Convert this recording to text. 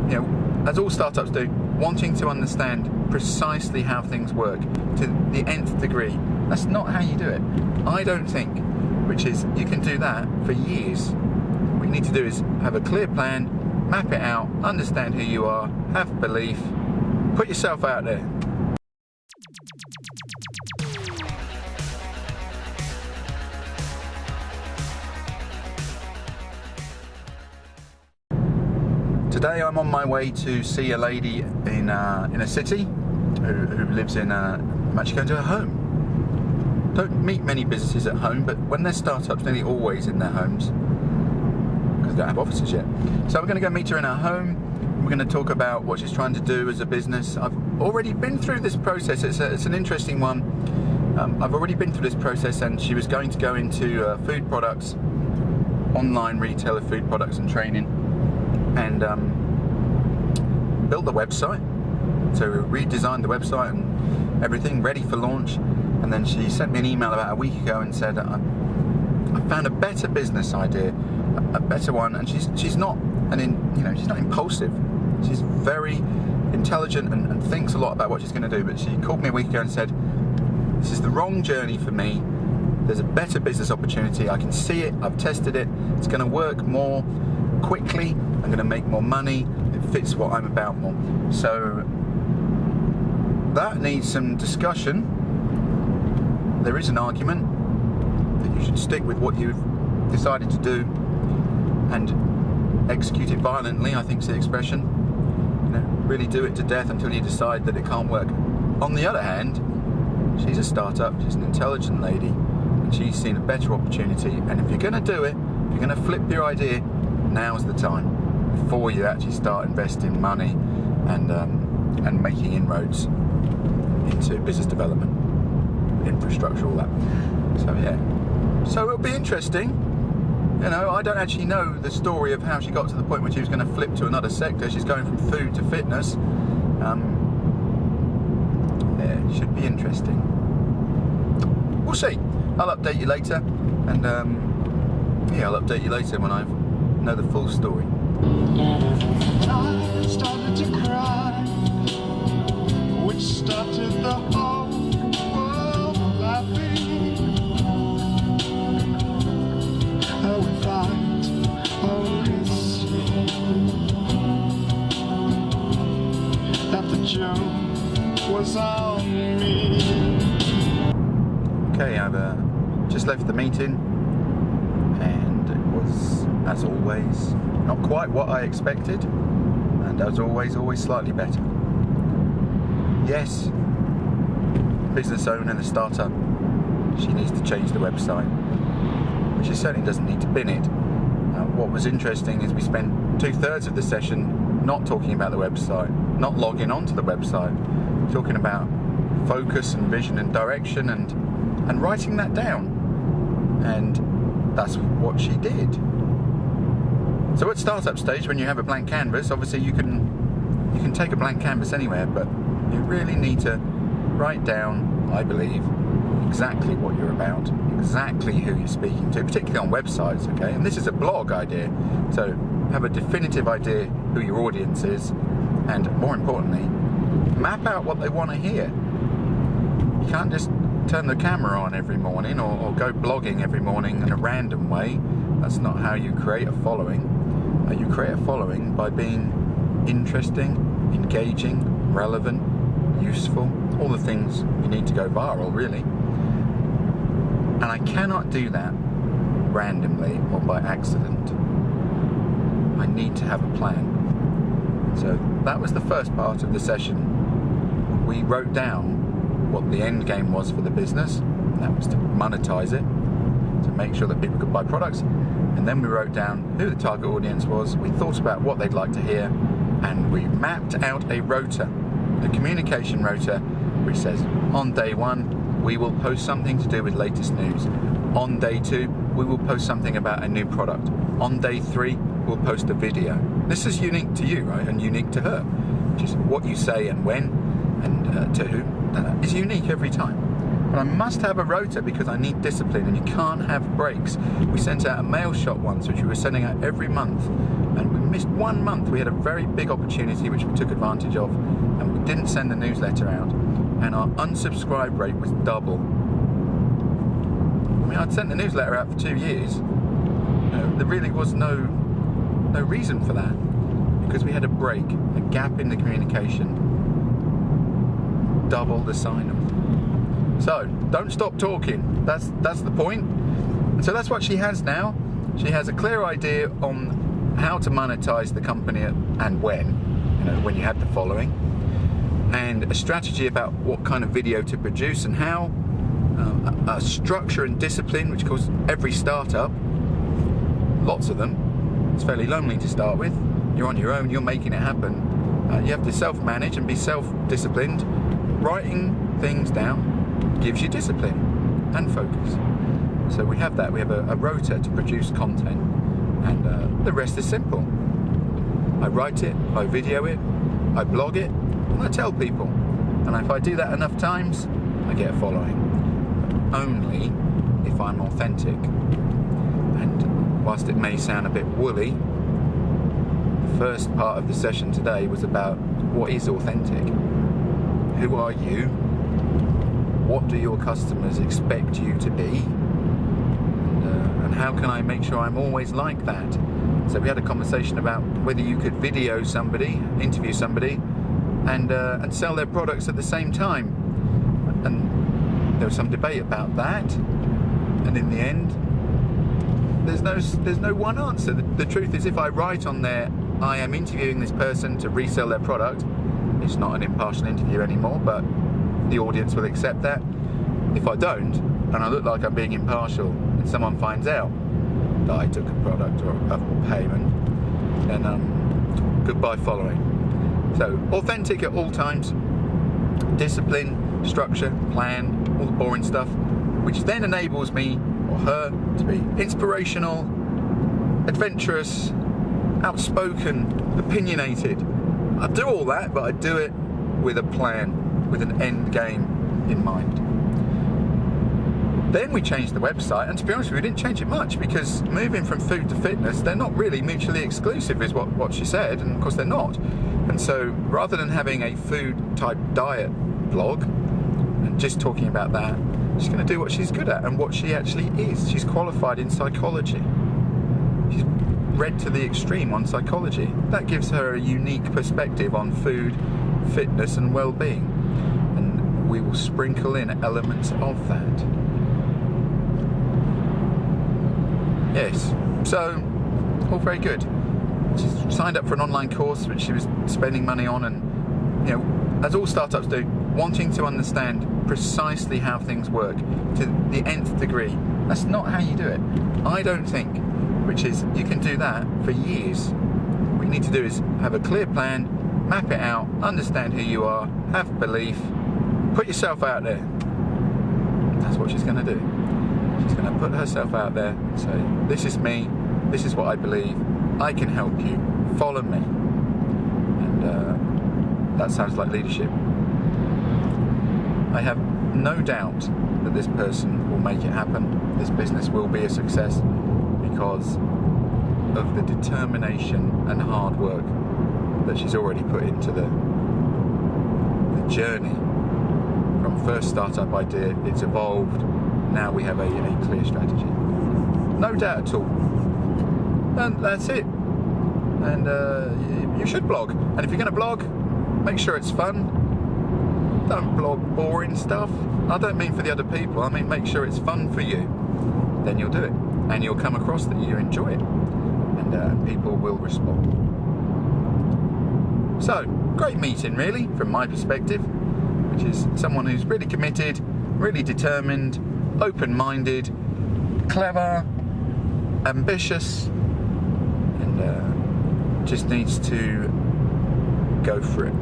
you know, as all startups do, wanting to understand precisely how things work to the nth degree. That's not how you do it, I don't think, which is you can do that for years. What you need to do is have a clear plan, map it out, understand who you are, have belief, put yourself out there. Today I'm on my way to see a lady in a city who lives in I'm actually going to her home. Don't meet many businesses at home, but when they're startups, nearly always in their homes because they don't have offices yet. So we're going to go meet her in her home. We're going to talk about what she's trying to do as a business. I've already been through this process. It's an interesting one. I've already been through this process, and she was going to go into food products, online retailer food products and training, and built the website. So we redesigned the website and everything, ready for launch. And then she sent me an email about a week ago and said, I found a better business idea, a better one. And she's not she's not impulsive. She's very intelligent and thinks a lot about what she's going to do. But she called me a week ago and said, this is the wrong journey for me. There's a better business opportunity. I can see it. I've tested it. It's going to work more quickly. I'm going to make more money. It fits what I'm about more. So that needs some discussion. There is an argument that you should stick with what you've decided to do and execute it violently, I think is the expression. You know, really do it to death until you decide that it can't work. On the other hand, she's a startup, she's an intelligent lady, and she's seen a better opportunity. And if you're going to do it, if you're going to flip your idea, now's the time, before you actually start investing money and making inroads into business development, infrastructure, all that. So yeah, so it'll be interesting. You know, I don't actually know the story of how she got to the point where she was going to flip to another sector. She's going from food to fitness. Yeah, it should be interesting. We'll see. I'll update you later, and yeah, I'll update you later when I know the full story. I started to cry, which started the whole world laughing. How we fight over this, that the joke was on me. Okay, I've just left the meeting, and it was, as always, not quite what I expected, and as always slightly better. Yes, business owner, the startup, she needs to change the website, but she certainly doesn't need to bin it. What was interesting is we spent 2/3 of the session not talking about the website, not logging onto the website, talking about focus and vision and direction and writing that down. And that's what she did. So at startup stage, when you have a blank canvas, obviously you can take a blank canvas anywhere, but you really need to write down, I believe, exactly what you're about, exactly who you're speaking to, particularly on websites, okay? And this is a blog idea, so have a definitive idea who your audience is, and more importantly, map out what they want to hear. You can't just turn the camera on every morning or go blogging every morning in a random way. That's not how you create a following. You create a following by being interesting, engaging, relevant, useful, all the things you need to go viral, really. And I cannot do that randomly or by accident. I need to have a plan. So that was the first part of the session. We wrote down what the end game was for the business. That was to monetize it, to make sure that people could buy products. And then we wrote down who the target audience was. We thought about what they'd like to hear, and we mapped out a rota, a communication rota, which says on day 1 we will post something to do with latest news. On day 2 we will post something about a new product. On day 3 we'll post a video. This is unique to you, right, and unique to her, which is what you say and when and to who is unique every time. But I must have a rota because I need discipline, and you can't have breaks. We sent out a mail shot once, which we were sending out every month, and we missed 1 month. We had a very big opportunity which we took advantage of, and we didn't send the newsletter out, and our unsubscribe rate was double. I mean, I'd sent the newsletter out for 2 years. There really was no reason for that, because we had a break, a gap in the communication. Double the sign-up. So don't stop talking. That's the point. And so that's what she has now. She has a clear idea on how to monetize the company and when you have the following, and a strategy about what kind of video to produce and how, a structure and discipline, which of course every startup, lots of them, it's fairly lonely to start with. You're on your own, you're making it happen. You have to self-manage and be self-disciplined. Writing things down gives you discipline and focus. So we have that. We have a rota to produce content, and the rest is simple. I write it, I video it, I blog it, and I tell people. And if I do that enough times, I get a following. But only if I'm authentic. And whilst it may sound a bit woolly, the first part of the session today was about what is authentic. Who are you? What do your customers expect you to be? And how can I make sure I'm always like that? So we had a conversation about whether you could video somebody, interview somebody, and sell their products at the same time. And there was some debate about that. And in the end, there's no one answer. The truth is, if I write on there, I am interviewing this person to resell their product, it's not an impartial interview anymore, but the audience will accept that. If I don't, and I look like I'm being impartial, and someone finds out that I took a product or a payment, then goodbye following. So authentic at all times, discipline, structure, plan, all the boring stuff, which then enables me or her to be inspirational, adventurous, outspoken, opinionated. I do all that, but I do it with a plan, with an end game in mind. Then we changed the website, and to be honest with you, we didn't change it much, because moving from food to fitness, they're not really mutually exclusive, is what she said, and of course they're not. And so rather than having a food type diet blog and just talking about that, she's going to do what she's good at and what she actually is. She's qualified in psychology. She's read to the extreme on psychology. That gives her a unique perspective on food, fitness and well-being, and we will sprinkle in elements of that. Yes, so all very good. She signed up for an online course which she was spending money on, and as all startups do, wanting to understand precisely how things work to the nth degree. That's not how you do it, I don't think. Which is, you can do that for years. What you need to do is have a clear plan, map it out, understand who you are, have belief, put yourself out there. That's what she's going to do. She's going to put herself out there and say, this is me, this is what I believe, I can help you, follow me. And that sounds like leadership. I have no doubt that this person will make it happen. This business will be a success, because of the determination and hard work that she's already put into the journey. From first startup idea, it's evolved, now we have a clear strategy. No doubt at all. And that's it. And you should blog. And if you're going to blog, make sure it's fun. Don't blog boring stuff. I don't mean for the other people, I mean make sure it's fun for you. Then you'll do it. And you'll come across that you enjoy it, and people will respond. So, great meeting really, from my perspective, which is someone who's really committed, really determined, open-minded, clever, ambitious, and just needs to go for it.